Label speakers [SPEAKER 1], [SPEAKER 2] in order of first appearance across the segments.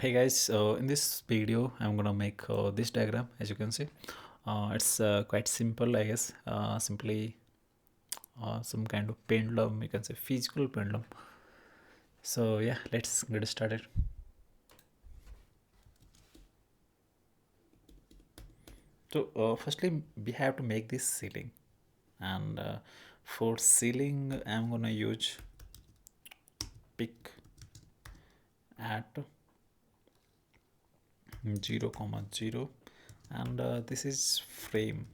[SPEAKER 1] Hey guys, in this video I'm gonna make this diagram. As you can see, it's quite simple, I guess. Simply some kind of pendulum, you can say physical pendulum. So yeah, let's get started. So firstly we have to make this ceiling, and for ceiling I'm gonna use pick at 0 comma 0, and this is frame.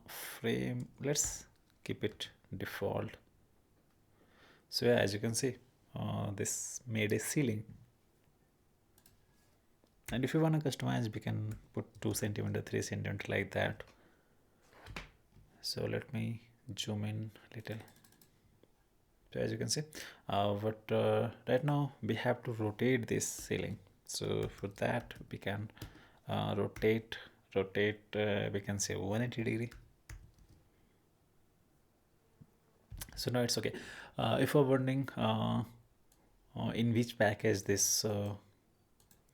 [SPEAKER 1] Frame, let's keep it default. So yeah, as you can see, this made a ceiling, and if you want to customize we can put 2 centimeter 3 centimeter like that. So let me zoom in a little. So as you can see, but right now we have to rotate this ceiling. So for that we can rotate we can say 180 degree. So now it's okay. If you're wondering in which package this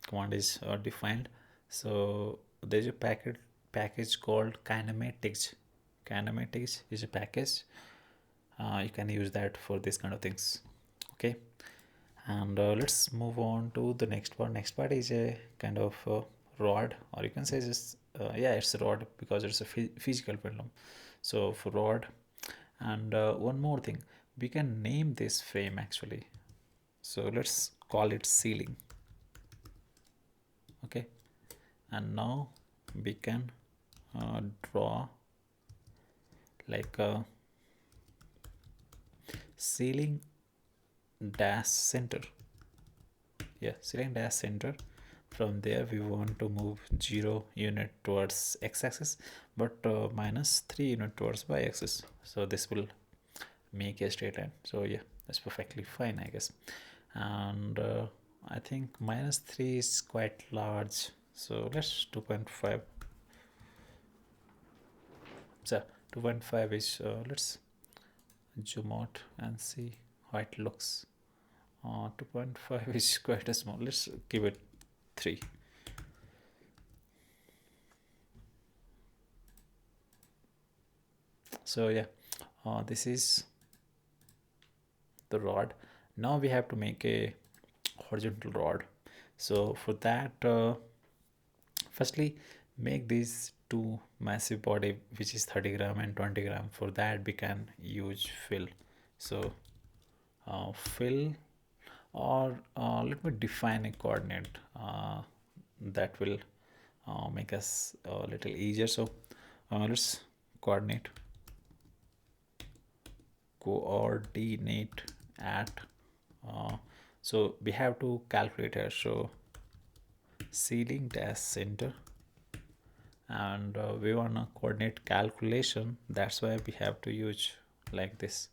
[SPEAKER 1] command is defined, so there's a package called kinematics. Kinematics is a package. You can use that for this kind of things. Okay, and let's move on to the next part. Next part is a kind of rod, or you can say just yeah, it's a rod because it's a physical pendulum. So for rod, and one more thing, we can name this frame actually. So let's call it ceiling. Okay, and now we can draw like a ceiling dash center. Yeah, ceiling dash center. From there we want to move 0 unit towards x-axis, but -3 unit towards y-axis. So this will make a straight line. So yeah, that's perfectly fine, I guess. And I think -3 is quite large, so let's 2.5. So 2.5 is let's zoom out and see how it looks. 2.5 is quite a small. Let's give it 3. So yeah, this is the rod. Now we have to make a horizontal rod. So for that, firstly make these two massive body, which is 30 gram and 20 gram. For that we can use fill. So fill, or let me define a coordinate that will make us a little easier. So let's coordinate at so we have to calculate here. So ceiling dash center, and we want to coordinate calculation, that's why we have to use like this,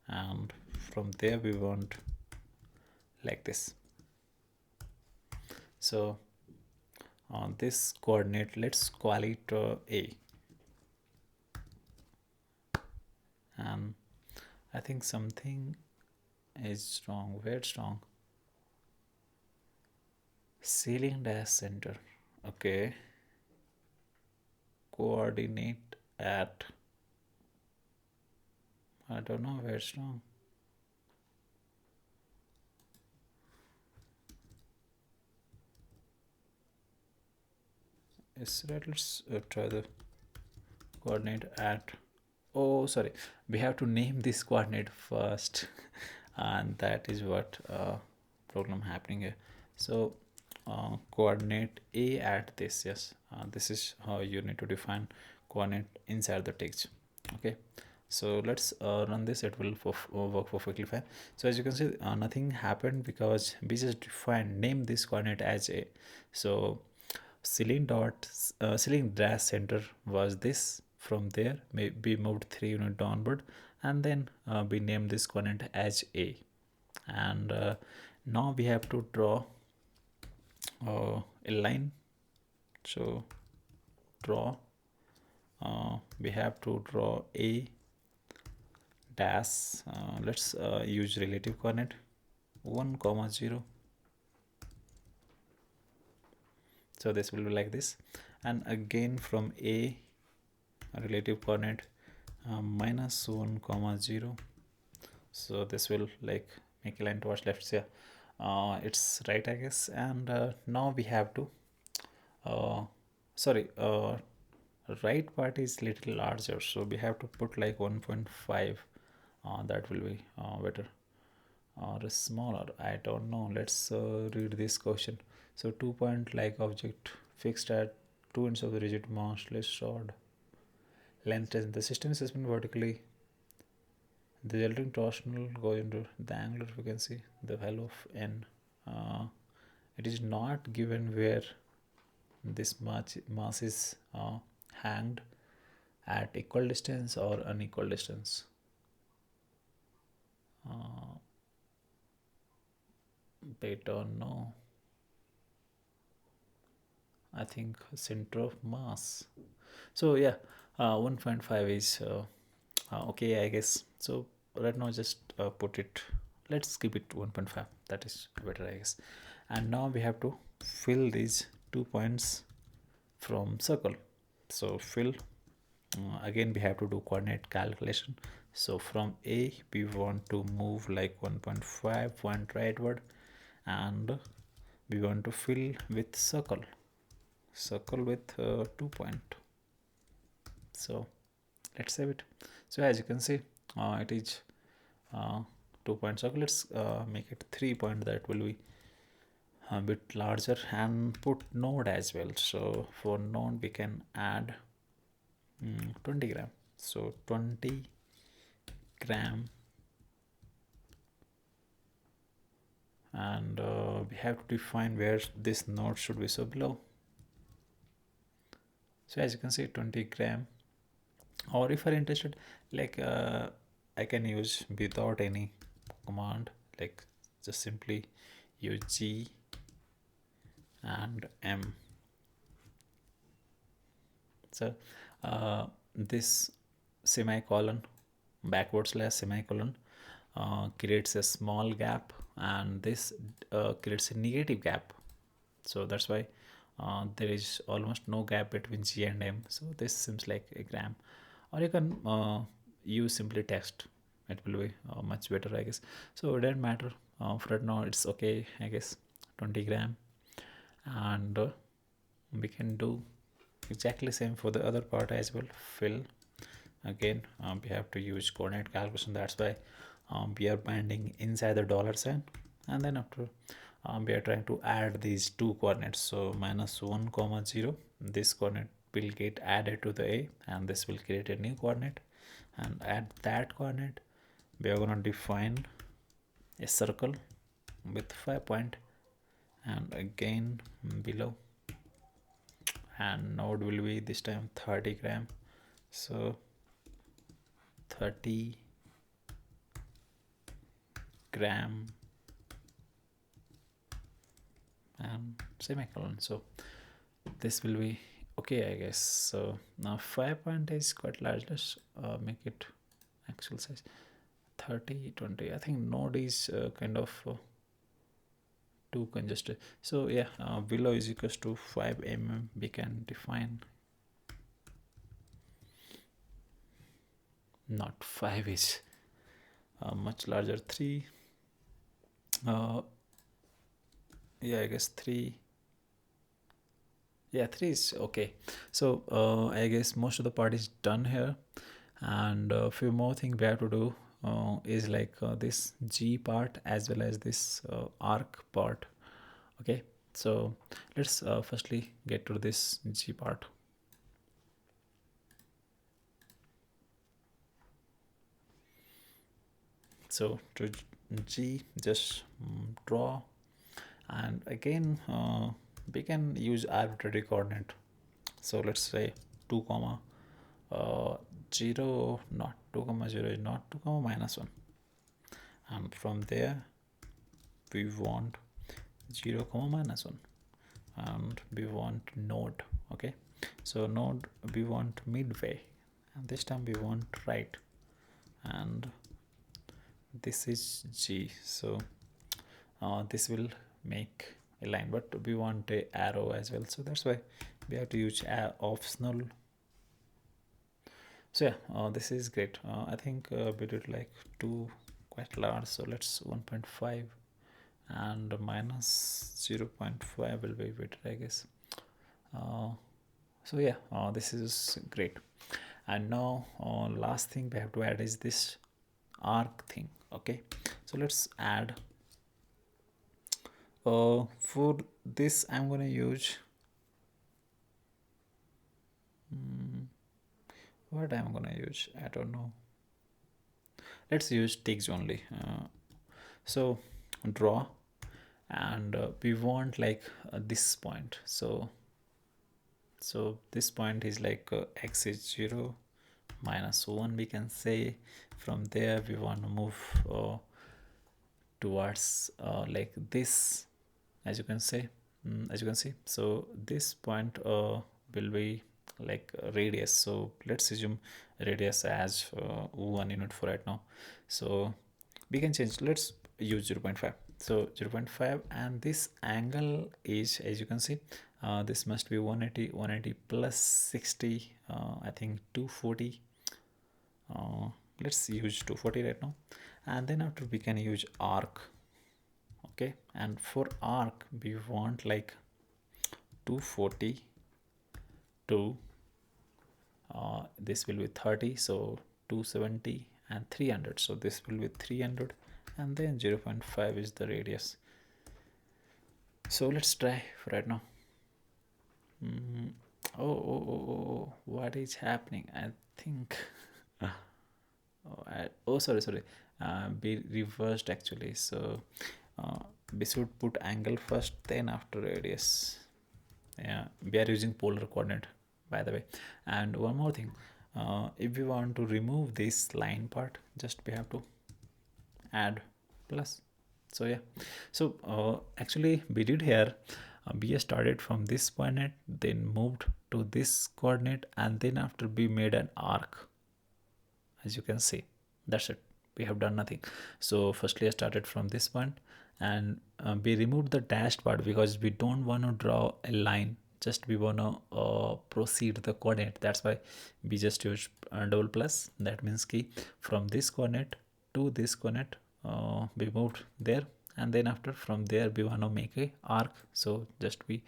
[SPEAKER 1] and from there we want like this. So on this coordinate, let's call it a, and I think something is wrong. Where it's wrong? Ceiling dash center. Okay, coordinate at, I don't know where it's wrong. Is that, let's try the coordinate at, oh sorry, we have to name this coordinate first and that is what problem happening here. So coordinate a at this, yes, this is how you need to define coordinate inside the text. Okay, so let's run this. It will work perfectly fine. So as you can see, nothing happened because we just defined name this coordinate as a. So ceiling dash center was this. From there we moved 3 unit downward, and then we named this coordinate as a. And now we have to draw a line. So draw, we have to draw a dash, let's use relative coordinate 1 comma 0. So this will be like this. And again from A, relative coordinate minus 1 comma 0. So this will like make a line towards left. So yeah, it's right, I guess. And now we have to uh, sorry, right part is little larger, so we have to put like 1.5. That will be better, or smaller, I don't know. Let's read this question. So 2 point like object fixed at 2 ends of the rigid mass less rod length, and the system is suspended vertically. The resulting torsional goes into the angular frequency, the value of n. It is not given where this mass is hanged, at equal distance or unequal distance. They don't know. I think center of mass. So yeah, 1.5 is okay, I guess. So right now just put it. Let's keep it 1.5. That is better, I guess. And now we have to fill these 2 points from circle. So fill. Again we have to do coordinate calculation. So from A we want to move like 1.5 point rightward, and we want to fill with circle with 2 point. So let's save it. So as you can see, it is 2 point circle. Let's make it 3 point. That will be a bit larger, and put node as well. So for node we can add 20 gram. So 20 gram, and we have to define where this node should be. So below. So as you can see, 20 gram. Or if you're interested, like I can use without any command, like just simply use G and M. So this semicolon, backward slash semicolon, creates a small gap, and this creates a negative gap. So that's why there is almost no gap between G and M. So this seems like a gram. Or you can use simply text. It will be much better, I guess. So it doesn't matter. For right now it's okay, I guess. 20 gram. And we can do exactly same for the other part as well. Fill. Again we have to use coordinate calculation. That's why we are binding inside the dollar sign, and then after we are trying to add these two coordinates. So minus 1 comma 0, this coordinate will get added to the A, and this will create a new coordinate, and at that coordinate we are going to define a circle with 5 point, and again below, and node will be this time 30 gram. So 30 gram and semicolon. So this will be okay, I guess. So now 5 point is quite large. Let's make it actual size 30 20. I think node is kind of too congested. So yeah, below is equals to 5 mm. We can define, not 5 is much larger, 3. Yeah, I guess 3. Yeah, 3 is okay. So I guess most of the part is done here, and a few more things we have to do is like this G part as well as this arc part. Okay, so let's firstly get to this G part. So to G, just draw, and again we can use arbitrary coordinate. So let's say 2 comma 0, not 2 comma 0 is not 2 comma minus 1, and from there we want 0 comma minus 1, and we want node. Okay, so node we want midway, and this time we want right, and this is G. So this will make a line, but we want a arrow as well, so that's why we have to use optional. So yeah, this is great. I think we did like two quite large, so let's 1.5 and minus 0.5 will be better, I guess. uh, so yeah, this is great. And now last thing we have to add is this arc thing. Okay, so let's add for this I'm gonna use what I'm gonna use, I don't know. Let's use Tikz only. So draw, and we want like this point. So this point is like x is 0 minus 1, we can say. From there we want to move towards like this, as you can say. As you can see, so this point will be like a radius, so let's assume radius as 1 unit for right now. So we can change, let's use 0.5. So 0.5, and this angle is, as you can see, this must be 180 plus 60, I think 240. Let's use 240 right now, and then after we can use arc. Okay, and for arc we want like 240 to this will be 30, so 270 and 300, so this will be 300, and then 0.5 is the radius. So let's try for right now. What is happening? I think sorry, be reversed actually. So we should put angle first, then after radius. Yeah, we are using polar coordinate, by the way. And one more thing, if we want to remove this line part, just we have to add plus. So yeah, so actually we did here, we started from this coordinate, then moved to this coordinate, and then after we made an arc, as you can see. That's it, we have done nothing. So firstly I started from this point, and we removed the dashed part because we don't want to draw a line, just we want to proceed the coordinate. That's why we just use double plus. That means key from this coordinate to this coordinate, we moved there, and then after from there we want to make a arc, so just we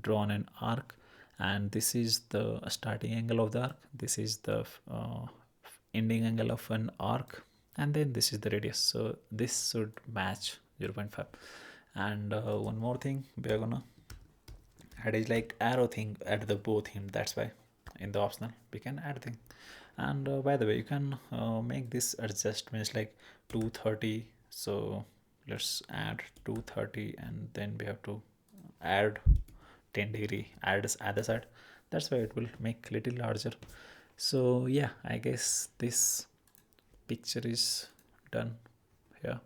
[SPEAKER 1] drawn an arc, and this is the starting angle of the arc, this is the ending angle of an arc, and then this is the radius, so this should match 0.5. And one more thing we are gonna add is like arrow thing at the both end. That's why in the optional we can add thing. And by the way, you can make this adjustments like 230. So let's add 230, and then we have to add 10 degree add other side. That's why it will make little larger. So yeah, I guess this picture is done here,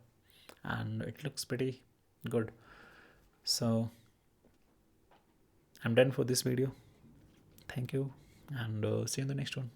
[SPEAKER 1] and it looks pretty good. So I'm done for this video. Thank you, and see you in the next one.